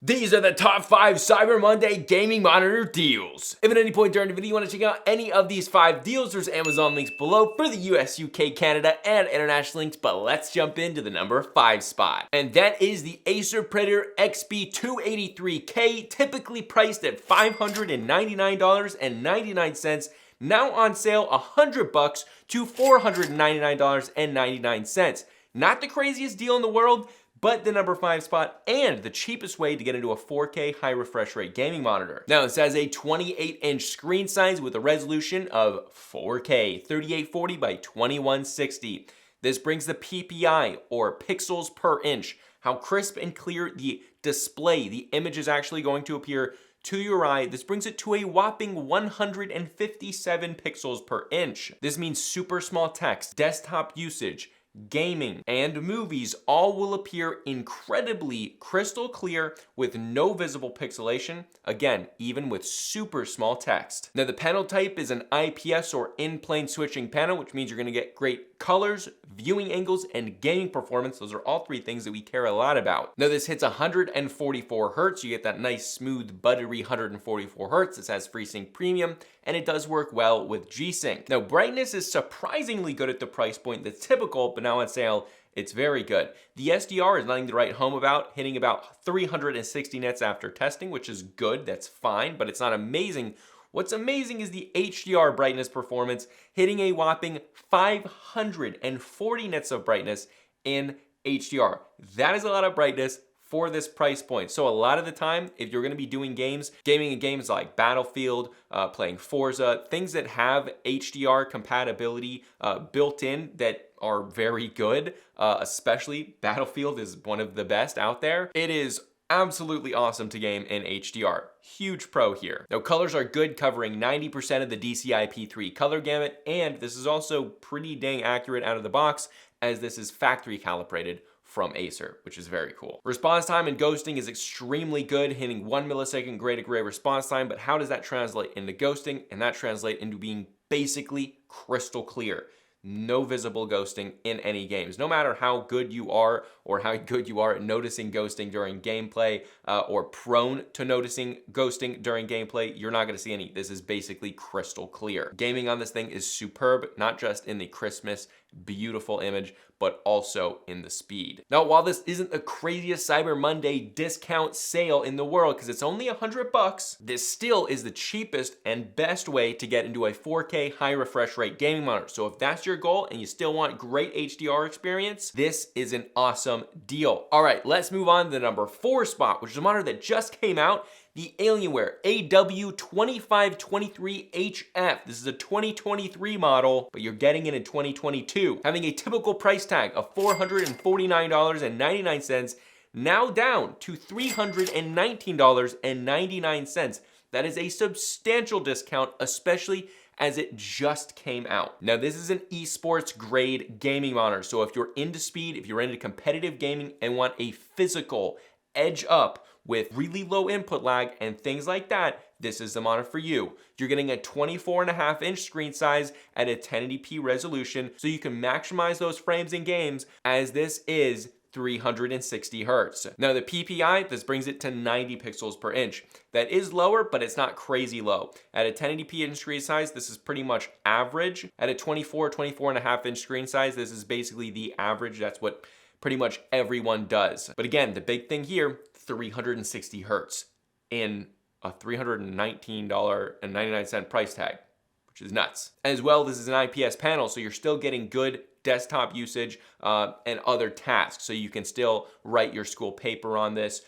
These are the top 5 Cyber Monday gaming monitor deals. If at any point during the video you want to check out any of these 5 deals, there's Amazon links below for the US, UK, Canada, and international links, but let's jump into the number 5 spot. And that is the Acer Predator XB283K, typically priced at $599.99, now on sale $100 to $499.99. Not the craziest deal in the world, but the number 5 spot and the cheapest way to get into a 4K high refresh rate gaming monitor. Now this has a 28-inch screen size with a resolution of 4K 3840 by 2160. This brings the PPI, or pixels per inch, how crisp and clear the display, the image is actually going to appear to your eye. This brings it to a whopping 157 pixels per inch. This means super small text, desktop usage, gaming, and movies all will appear incredibly crystal clear with no visible pixelation, again, even with super small text. Now the panel type is an IPS or in-plane switching panel, which means you're going to get great colors, viewing angles, and gaming performance. Those are all 3 things that we care a lot about. Now this hits 144 Hertz. You get that nice, smooth, buttery 144 Hertz. This has FreeSync Premium, and it does work well with G-Sync. Now brightness is surprisingly good at the price point that's typical, but now on sale, it's very good. The SDR is nothing to write home about, hitting about 360 nits after testing, which is good, that's fine, but it's not amazing. What's amazing is the HDR brightness performance, hitting a whopping 540 nits of brightness in HDR. That is a lot of brightness for this price point. So a lot of the time, if you're gonna be doing gaming in games like Battlefield, playing Forza, things that have HDR compatibility built in that are very good, especially Battlefield is one of the best out there. It is absolutely awesome to game in HDR. Huge pro here. Now colors are good, covering 90% of the DCI-P3 color gamut, and this is also pretty dang accurate out of the box, as this is factory calibrated from Acer, which is very cool. Response time and ghosting is extremely good, hitting 1 millisecond gray to gray response time, but how does that translate into ghosting? And that translates into being basically crystal clear. No visible ghosting in any games. No matter how good you are or how good you are at noticing ghosting during gameplay or prone to noticing ghosting during gameplay, you're not gonna see any. This is basically crystal clear. Gaming on this thing is superb, not just in the crispness, beautiful image, but also in the speed. Now, while this isn't the craziest Cyber Monday discount sale in the world, because it's only $100, this still is the cheapest and best way to get into a 4K high refresh rate gaming monitor. So if that's your goal and you still want great HDR experience, this is an awesome deal. All right, let's move on to the number 4 spot, which is a monitor that just came out, the Alienware AW2523HF. This is a 2023 model, but you're getting it in 2022. Having a typical price tag of $449.99, now down to $319.99. That is a substantial discount, especially as it just came out. Now this is an esports grade gaming monitor, so if you're into speed, if you're into competitive gaming and want a physical edge up with really low input lag and things like that, this is the monitor for you. You're getting a 24.5-inch screen size at a 1080p resolution, so you can maximize those frames in games, as this is 360 Hertz. Now the PPI, this brings it to 90 pixels per inch. That is lower, but it's not crazy low. At a 1080p inch screen size, this is pretty much average. At a 24.5-inch screen size, this is basically the average. That's what pretty much everyone does. But again, the big thing here, 360 Hertz in a $319.99 price tag, which is nuts. As well, this is an IPS panel, so you're still getting good desktop usage and other tasks. So you can still write your school paper on this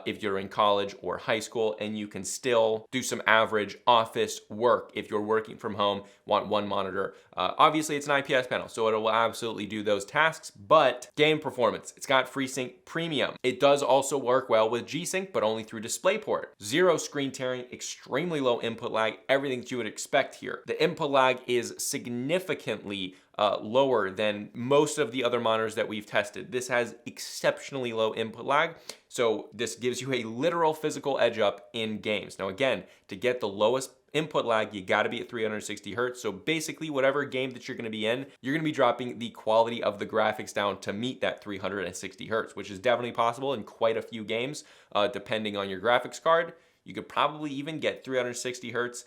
if you're in college or high school, and you can still do some average office work if you're working from home, want one monitor. Obviously it's an IPS panel, so it will absolutely do those tasks, but game performance, it's got FreeSync Premium. It does also work well with G-Sync, but only through DisplayPort. Zero screen tearing, extremely low input lag, everything that you would expect here. The input lag is significantly lower than most of the other monitors that we've tested. This has exceptionally low input lag, so this gives you a literal physical edge up in games. Now again, to get the lowest input lag, you gotta be at 360 hertz. So basically whatever game that you're gonna be in, you're gonna be dropping the quality of the graphics down to meet that 360 hertz, which is definitely possible in quite a few games, depending on your graphics card. You could probably even get 360 hertz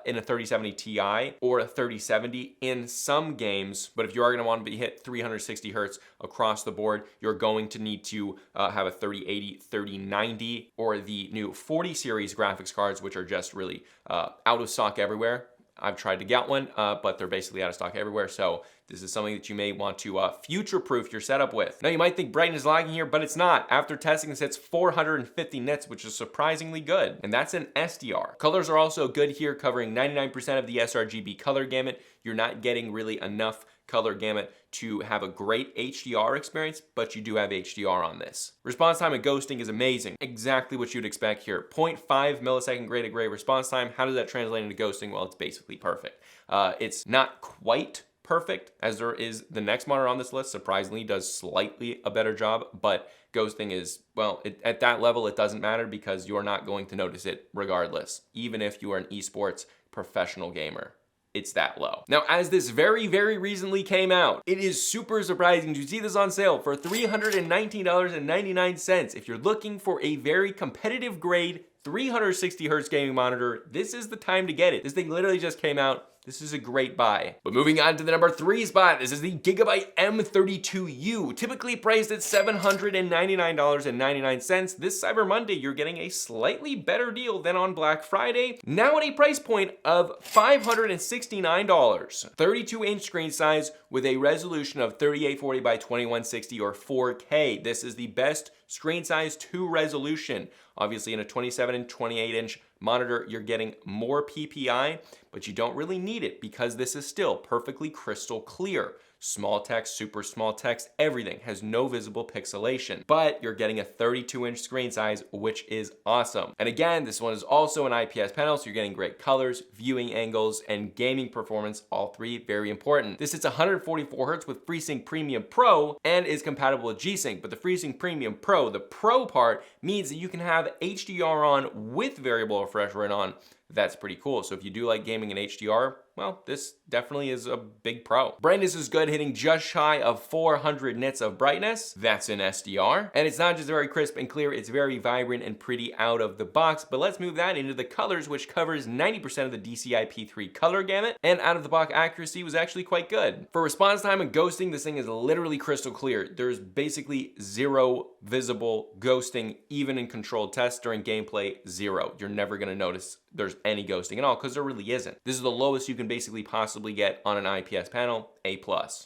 in a 3070 Ti or a 3070 in some games. But if you are going to want to hit 360 hertz across the board, you're going to need to have a 3080, 3090, or the new 40 series graphics cards, which are just really out of stock everywhere. I've tried to get one, but they're basically out of stock everywhere. So this is something that you may want to future-proof your setup with. Now you might think brightness is lagging here, but it's not. After testing, this hits 450 nits, which is surprisingly good. And that's an SDR. Colors are also good here, covering 99% of the sRGB color gamut. You're not getting really enough color gamut to have a great HDR experience, but you do have HDR on this. Response time and ghosting is amazing. Exactly what you'd expect here. 0.5 millisecond gray to gray response time. How does that translate into ghosting? Well, it's basically perfect. It's not quite perfect as there is the next monitor on this list, surprisingly does slightly a better job, but ghosting is, well, at that level, it doesn't matter because you're not going to notice it regardless, even if you are an esports professional gamer. It's that low. Now, as this very, very recently came out, it is super surprising to see this on sale for $319.99. If you're looking for a very competitive grade 360 hertz gaming monitor, this is the time to get it. This thing literally just came out. This is a great buy. But moving on to the number 3 spot, this is the Gigabyte M32U, typically priced at $799.99. This Cyber Monday, you're getting a slightly better deal than on Black Friday, now at a price point of $569. 32-inch screen size with a resolution of 3840 by 2160 or 4K. This is the best screen size to resolution. Obviously in a 27 and 28 inch monitor, you're getting more PPI, but you don't really need it because this is still perfectly crystal clear. Small text, super small text, everything has no visible pixelation, but you're getting a 32-inch screen size, which is awesome. And again, this one is also an IPS panel, so you're getting great colors, viewing angles, and gaming performance, all three very important. This is 144 hertz with FreeSync Premium Pro and is compatible with G-Sync, but the FreeSync Premium Pro, the Pro part, means that you can have HDR on with variable refresh rate on. That's pretty cool. So if you do like gaming in HDR, well, this definitely is a big pro. Brightness is good, hitting just shy of 400 nits of brightness. That's in SDR. And it's not just very crisp and clear, it's very vibrant and pretty out of the box. But let's move that into the colors, which covers 90% of the DCI-P3 color gamut. And out of the box accuracy was actually quite good. For response time and ghosting, this thing is literally crystal clear. There's basically zero visible ghosting, even in controlled tests during gameplay, zero. You're never gonna notice there's any ghosting at all because there really isn't. This is the lowest you can basically possibly get on an IPS panel, A+.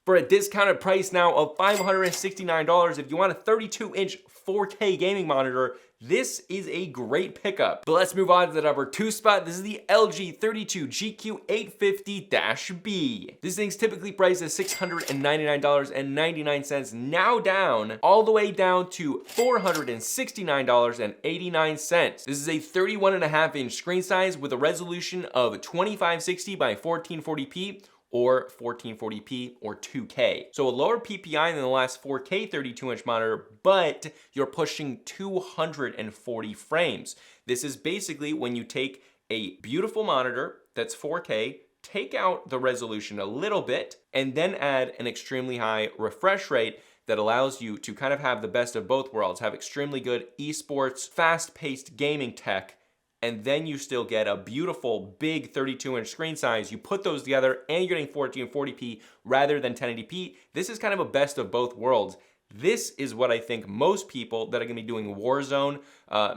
For a discounted price now of $569, if you want a 32-inch 4K gaming monitor, this is a great pickup. But let's move on to the number 2 spot. This is the LG 32GQ850-B. This thing's typically priced at $699.99, now down, all the way down to $469.89. This is a 31.5-inch screen size with a resolution of 2560 by 1440p, or 1440p or 2K. So a lower PPI than the last 4K 32-inch monitor, but you're pushing 240 frames. This is basically when you take a beautiful monitor that's 4K, take out the resolution a little bit, and then add an extremely high refresh rate that allows you to kind of have the best of both worlds, have extremely good esports, fast-paced gaming tech, and then you still get a beautiful big 32-inch screen size. You put those together and you're getting 1440p rather than 1080p. This is kind of a best of both worlds. This is what I think most people that are gonna be doing Warzone,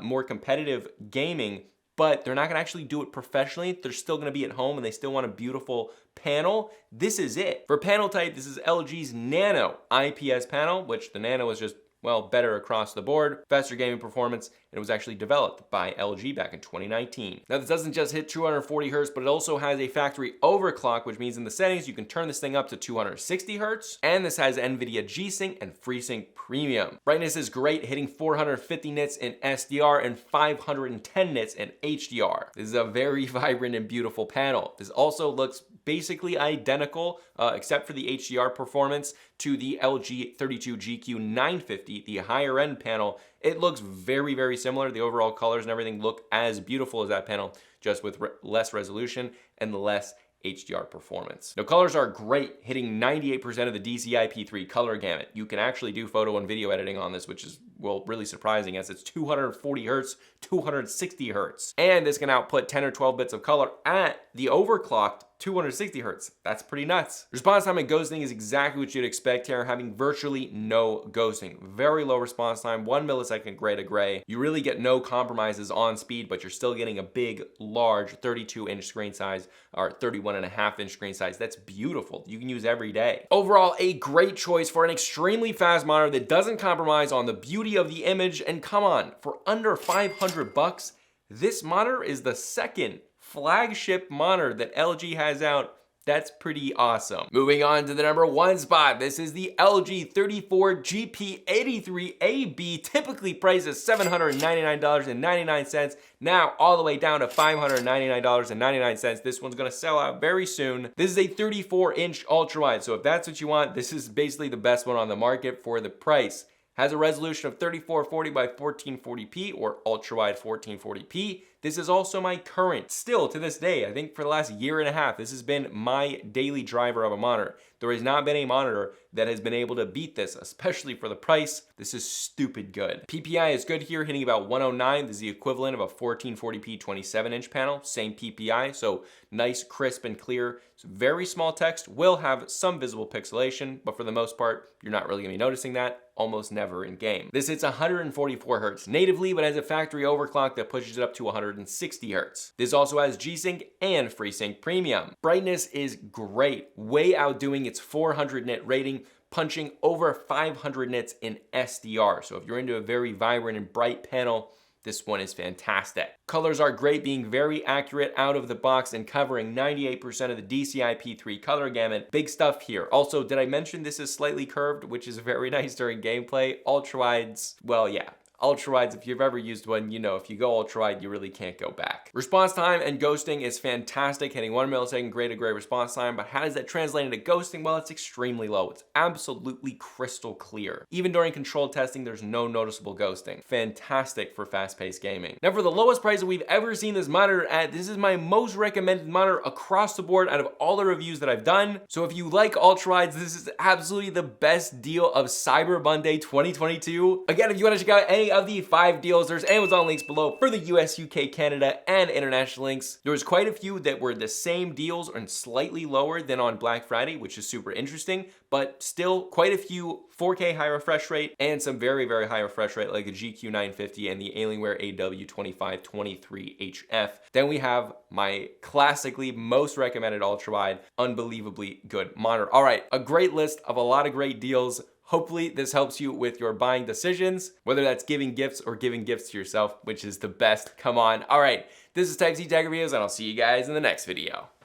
more competitive gaming, but they're not gonna actually do it professionally. They're still gonna be at home and they still want a beautiful panel. This is it. For panel type, this is LG's Nano IPS panel, which the Nano is just, well, better across the board, faster gaming performance, and it was actually developed by LG back in 2019. Now, this doesn't just hit 240 hertz, but it also has a factory overclock, which means in the settings, you can turn this thing up to 260 hertz, and this has NVIDIA G-Sync and FreeSync Premium. Brightness is great, hitting 450 nits in SDR and 510 nits in HDR. This is a very vibrant and beautiful panel. This also looks basically identical, except for the HDR performance, to the LG 32GQ950, the higher end panel. It looks very, very similar. The overall colors and everything look as beautiful as that panel, just with less resolution and less HDR performance. Now, colors are great, hitting 98% of the DCI-P3 color gamut. You can actually do photo and video editing on this, which is, well, really surprising, as it's 240 hertz, 260 hertz. And this can output 10 or 12 bits of color at the overclocked 260 hertz. That's pretty nuts. Response time and ghosting is exactly what you'd expect here, having virtually no ghosting. Very low response time, 1 millisecond gray to gray. You really get no compromises on speed, but you're still getting a big, large 32-inch screen size, or 31.5-inch screen size. That's beautiful. You can use every day. Overall, a great choice for an extremely fast monitor that doesn't compromise on the beauty of the image. And come on, for under 500 bucks, this monitor is the second flagship monitor that LG has out. That's pretty awesome. Moving on to the number 1 spot. This is the LG 34GP83AB, typically priced at $799.99. Now all the way down to $599.99. This one's gonna sell out very soon. This is a 34-inch ultrawide, so if that's what you want, this is basically the best one on the market for the price. Has a resolution of 3440 by 1440p or ultra-wide 1440p. This is also my current, still to this day, I think for the last year and a half, this has been my daily driver of a monitor. There has not been a monitor that has been able to beat this, especially for the price. This is stupid good. PPI is good here, hitting about 109. This is the equivalent of a 1440p 27-inch panel, same PPI, so nice, crisp, and clear. It's very small text, will have some visible pixelation, but for the most part, you're not really gonna be noticing that, almost never in game. This hits 144 hertz natively, but has a factory overclock that pushes it up to 160 hertz. This also has G-Sync and FreeSync Premium. Brightness is great, way outdoing its 400 nit rating, punching over 500 nits in SDR. So if you're into a very vibrant and bright panel, this one is fantastic. Colors are great, being very accurate out of the box and covering 98% of the DCI-P3 color gamut. Big stuff here. Also, did I mention this is slightly curved, which is very nice during gameplay? Ultrawides, well, yeah. Ultrawides, if you've ever used one, you know if you go ultrawide, you really can't go back. Response time and ghosting is fantastic, hitting 1 millisecond gray to gray response time, but how does that translate into ghosting? Well, it's extremely low. It's absolutely crystal clear. Even during controlled testing, there's no noticeable ghosting. Fantastic for fast-paced gaming. Now, for the lowest price that we've ever seen this monitor at, this is my most recommended monitor across the board out of all the reviews that I've done. So if you like ultrawides, this is absolutely the best deal of Cyber Monday 2022. Again, if you want to check out any of the 5 deals, there's Amazon links below for the US, UK, Canada, and international links. There was quite a few that were the same deals and slightly lower than on Black Friday, which is super interesting, but still quite a few 4K high refresh rate and some very, very high refresh rate like the GQ950 and the Alienware AW2523HF. Then we have my classically most recommended ultrawide, unbelievably good monitor. All right, a great list of a lot of great deals. Hopefully this helps you with your buying decisions, whether that's giving gifts or giving gifts to yourself, which is the best. Come on. All right, this is Type C Tech Reviews, and I'll see you guys in the next video.